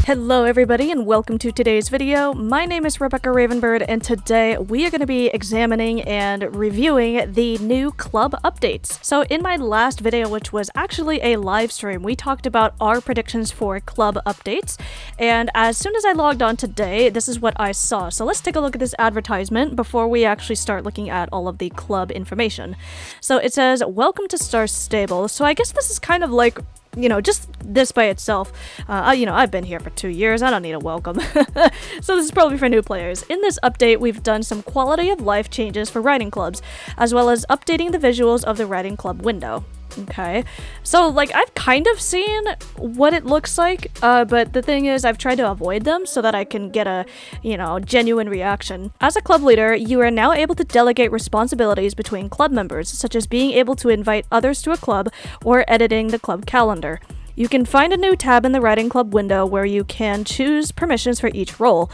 Hello everybody and welcome to today's video. My name is Rebecca Ravenbird and today we are going to be examining and reviewing the new club updates. So in my last video, which was actually a live stream, we talked about our predictions for club updates, and as soon as I logged on today, this is what I saw. So let's take a look at this advertisement before we actually start looking at all of the club information. So it says, welcome to Star Stable. So I guess this is kind of like, you know, just this by itself. I've been here for 2 years. I don't need a welcome. So this is probably for new players. In this update, we've done some quality of life changes for writing clubs, as well as updating the visuals of the writing club window. Okay, so like I've kind of seen what it looks like, but the thing is I've tried to avoid them so that I can get a, genuine reaction. As a club leader, you are now able to delegate responsibilities between club members, such as being able to invite others to a club or editing the club calendar. You can find a new tab in the writing club window where you can choose permissions for each role.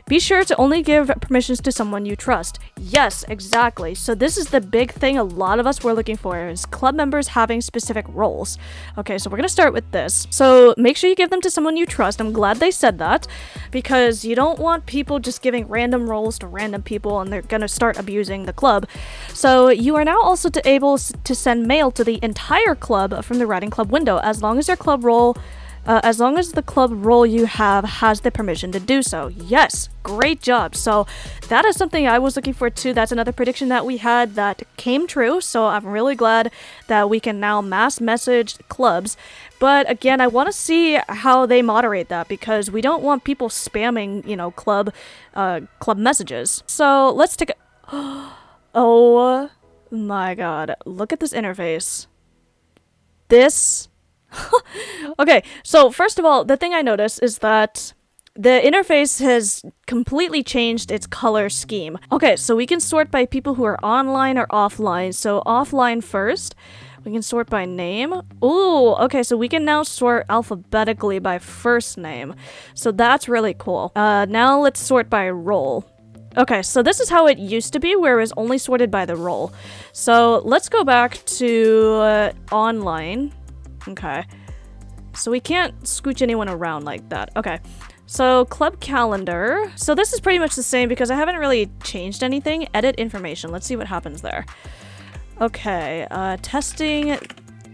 Be sure to only give permissions to someone you trust. Yes, exactly. So this is the big thing a lot of us were looking for, is club members having specific roles. Okay, so we're going to start with this. So make sure you give them to someone you trust. I'm glad they said that, because you don't want people just giving random roles to random people and they're going to start abusing the club. So you are now also able to send mail to the entire club from the writing club window, as long as their club role as long as the club role you have has the permission to do so. Yes, great job. So that is something I was looking for too. That's another prediction that we had that came true. So I'm really glad that we can now mass message clubs. But again, I want to see how they moderate that, because we don't want people spamming, club messages. So let's take a... Oh my god. Look at this interface. This... Okay, so first of all, the thing I noticed is that the interface has completely changed its color scheme. Okay, so we can sort by people who are online or offline. So offline first. We can sort by name. Ooh, okay, so we can now sort alphabetically by first name. So that's really cool. Now let's sort by role. Okay, so this is how it used to be, where it was only sorted by the role. So let's go back to online. Okay, so we can't scooch anyone around like that. Okay, so club calendar. So this is pretty much the same because I haven't really changed anything. Edit information. Let's see what happens there. Okay, testing.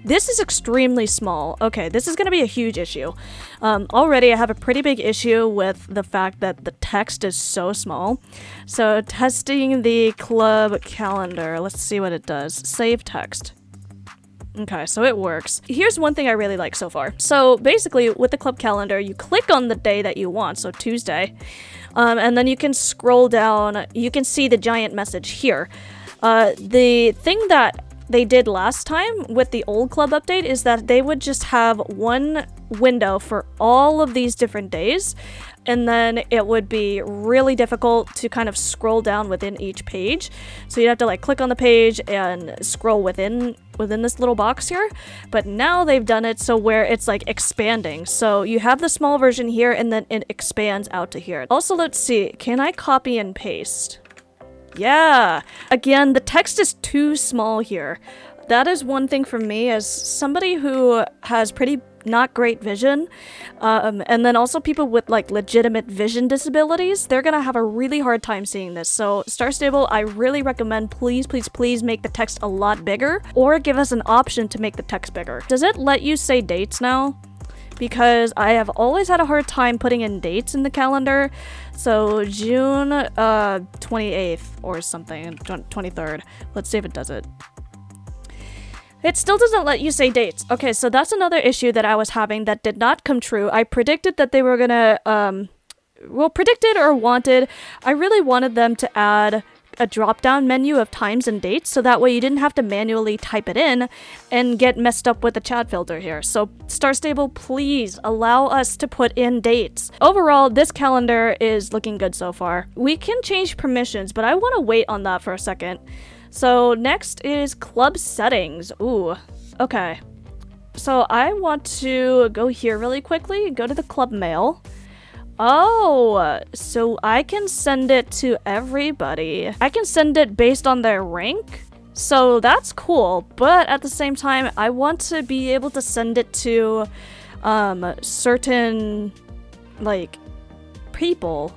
This is extremely small. Okay, this is going to be a huge issue. Already I have a pretty big issue with the fact that the text is so small. So testing the club calendar. Let's see what it does. Save text. Okay, so it works. Here's one thing I really like so far. So basically, with the club calendar, you click on the day that you want, so Tuesday, and then you can scroll down. You can see the giant message here. The thing that they did last time with the old club update is that they would just have one window for all of these different days, and then it would be really difficult to kind of scroll down within each page. So you'd have to like click on the page and scroll within this little box here. But now they've done it so where it's like expanding. So you have the small version here and then it expands out to here. Also, let's see, can I copy and paste? Yeah, again, the text is too small here. That is one thing for me as somebody who has pretty not great vision, and then also people with like legitimate vision disabilities. They're gonna have a really hard time seeing this. So Star Stable, I really recommend please make the text a lot bigger, or give us an option to make the text bigger. Does it let you say dates now? Because I have always had a hard time putting in dates in the calendar. So June 28th or something, 23rd. Let's see if it does it. It still doesn't let you say dates. Okay, so that's another issue that I was having that did not come true. I predicted that they were gonna, predicted or wanted, I really wanted them to add a drop-down menu of times and dates, so that way you didn't have to manually type it in and get messed up with the chat filter here. So Star Stable, please allow us to put in dates. Overall, this calendar is looking good so far. We can change permissions, but I want to wait on that for a second. So next is club settings. Ooh, okay. So I want to go here really quickly, go to the club mail. Oh, so I can send it to everybody. I can send it based on their rank. So that's cool, but at the same time, I want to be able to send it to certain like, people.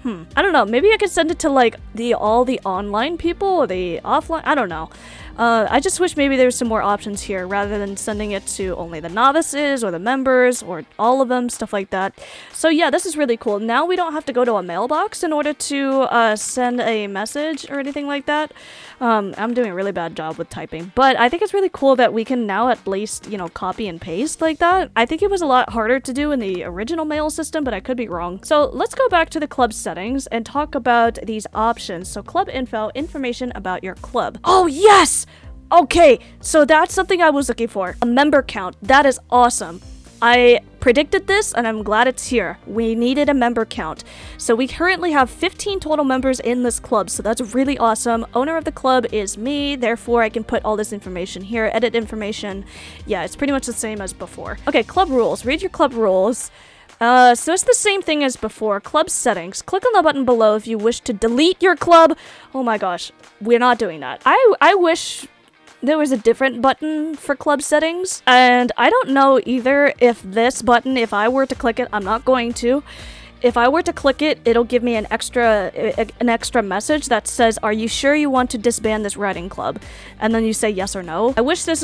I don't know. Maybe I could send it to like all the online people or the offline. I don't know. I just wish maybe there's some more options here rather than sending it to only the novices or the members or all of them, stuff like that. So yeah, this is really cool. Now we don't have to go to a mailbox in order to send a message or anything like that. I'm doing a really bad job with typing, but I think it's really cool that we can now at least, you know, copy and paste like that. I think it was a lot harder to do in the original mail system, but I could be wrong. So let's go back to the club settings and talk about these options. So club info, information about your club. Oh yes! Okay, so that's something I was looking for. A member count. That is awesome. I predicted this and I'm glad it's here. We needed a member count. So we currently have 15 total members in this club, so that's really awesome. Owner of the club is me, therefore I can put all this information here, edit information. Yeah, it's pretty much the same as before. Okay, club rules. Read your club rules. So it's the same thing as before. Club settings. Click on the button below if you wish to delete your club. Oh my gosh, we're not doing that. I wish there was a different button for club settings, and I don't know either if this button, if I were to click it, I'm not going to. If I were to click it, it'll give me an extra message that says, "Are you sure you want to disband this writing club?" And then you say yes or no. I wish this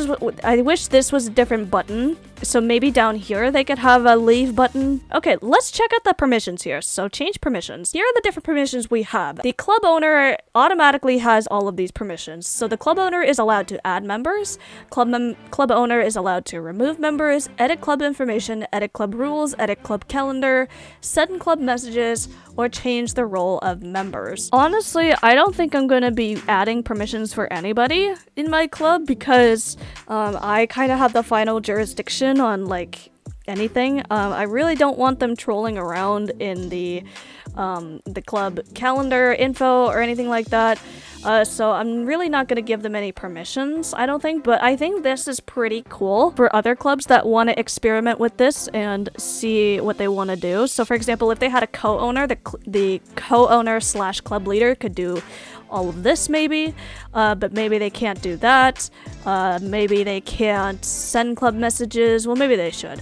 was a different button. So maybe down here they could have a leave button. Okay, let's check out the permissions here. So change permissions. Here are the different permissions we have. The club owner automatically has all of these permissions. So the club owner is allowed to add members. Club owner is allowed to remove members, edit club information, edit club rules, edit club calendar, send club messages, or change the role of members. Honestly, I don't think I'm gonna be adding permissions for anybody in my club because I kind of have the final jurisdiction on like anything. I really don't want them trolling around in the club calendar info or anything like that. So I'm really not going to give them any permissions, I don't think, but I think this is pretty cool for other clubs that want to experiment with this and see what they want to do. So for example, if they had a co-owner, the co-owner / club leader could do all of this maybe, but maybe they can't do that. Maybe they can't send club messages. Well, maybe they should.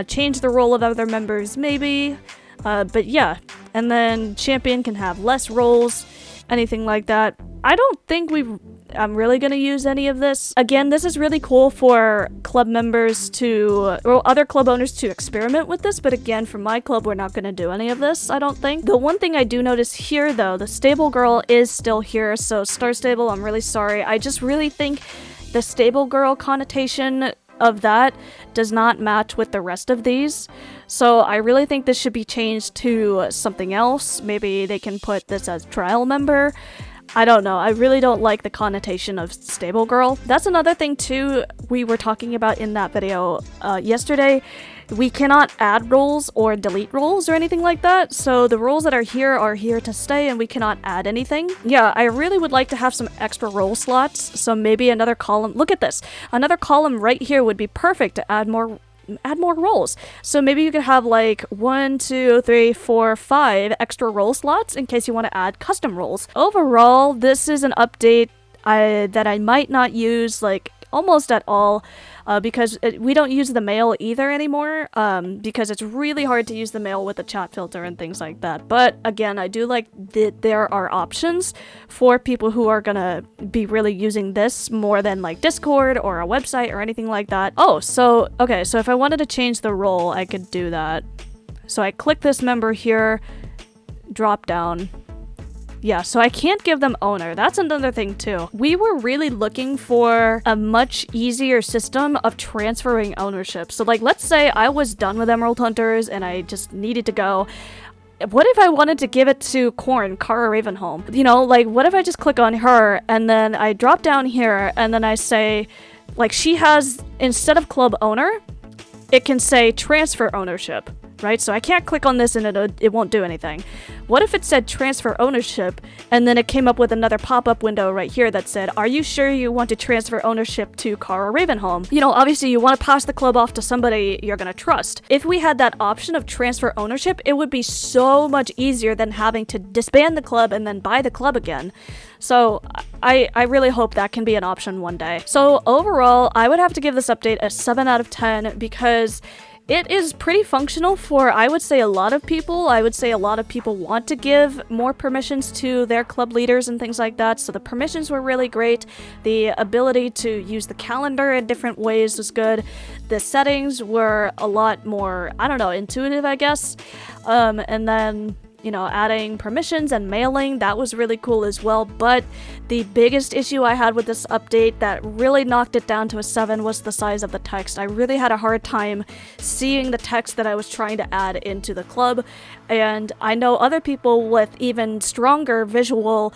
Change the role of other members, maybe. But yeah, and then champion can have less roles, anything like that. I don't think I'm really going to use any of this. Again, this is really cool for club members or other club owners to experiment with this, but again, for my club, we're not going to do any of this, I don't think. The one thing I do notice here, though, the stable girl is still here, so Star Stable, I'm really sorry. I just really think the stable girl connotation of that does not match with the rest of these. So I really think this should be changed to something else. Maybe they can put this as trial member. I don't know. I really don't like the connotation of stable girl. That's another thing too we were talking about in that video yesterday. We cannot add roles or delete roles or anything like that. So the roles that are here to stay and we cannot add anything. Yeah, I really would like to have some extra role slots. So maybe another column. Look at this. Another column right here would be perfect to add more roles. So maybe you could have like 1, 2, 3, 4, 5 extra role slots in case you want to add custom roles. Overall, this is an update that I might not use like almost at all because we don't use the mail either anymore because it's really hard to use the mail with the chat filter and things like that. But again, I do like that there are options for people who are gonna be really using this more than like Discord or a website or anything like that. Oh, so okay, so if I wanted to change the role, I could do that. So I click this member here, drop down. Yeah, so I can't give them owner. That's another thing too. We were really looking for a much easier system of transferring ownership. So like, let's say I was done with Emerald Hunters and I just needed to go. What if I wanted to give it to Cara Ravenholm? You know, like what if I just click on her and then I drop down here and then I say, like she has, instead of club owner, it can say transfer ownership. Right? So I can't click on this and it won't do anything. What if it said transfer ownership and then it came up with another pop-up window right here that said, are you sure you want to transfer ownership to Cara Ravenholm? You know, obviously you want to pass the club off to somebody you're going to trust. If we had that option of transfer ownership, it would be so much easier than having to disband the club and then buy the club again. So I really hope that can be an option one day. So overall, I would have to give this update a 7 out of 10 because It is pretty functional for, I would say, a lot of people. I would say a lot of people want to give more permissions to their club leaders and things like that, so the permissions were really great. The ability to use the calendar in different ways was good. The settings were a lot more, I don't know, intuitive, I guess. And then, you know, adding permissions and mailing, that was really cool as well. But the biggest issue I had with this update that really knocked it down to a 7 was the size of the text. I really had a hard time seeing the text that I was trying to add into the club, and I know other people with even stronger visual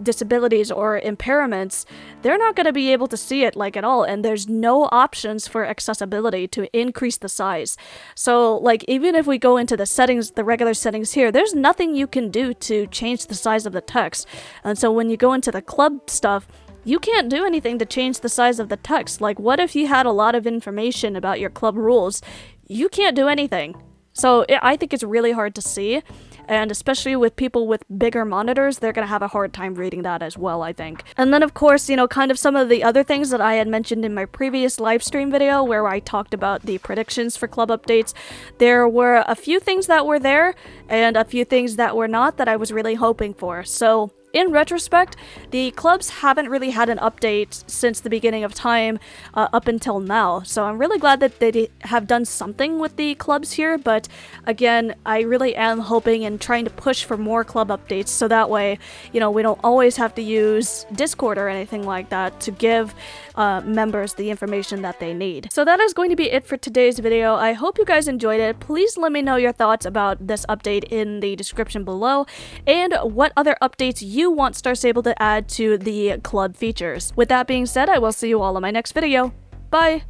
disabilities or impairments, they're not going to be able to see it like at all, and there's no options for accessibility to increase the size. So like, even if we go into the settings, the regular settings here, there's nothing you can do to change the size of the text. And so when you go into the club stuff, you can't do anything to change the size of the text. Like, what if you had a lot of information about your club rules? You can't do anything. So I think it's really hard to see, and especially with people with bigger monitors, they're gonna have a hard time reading that as well, I think. And then of course, you know, kind of some of the other things that I had mentioned in my previous live stream video where I talked about the predictions for club updates, there were a few things that were there and a few things that were not that I was really hoping for. So in retrospect, the clubs haven't really had an update since the beginning of time up until now, so I'm really glad that they have done something with the clubs here, but again, I really am hoping and trying to push for more club updates so that way, you know, we don't always have to use Discord or anything like that to give members the information that they need. So that is going to be it for today's video. I hope you guys enjoyed it. Please let me know your thoughts about this update in the description below, and what other updates you want Star Stable to add to the club features. With that being said, I will see you all in my next video. Bye!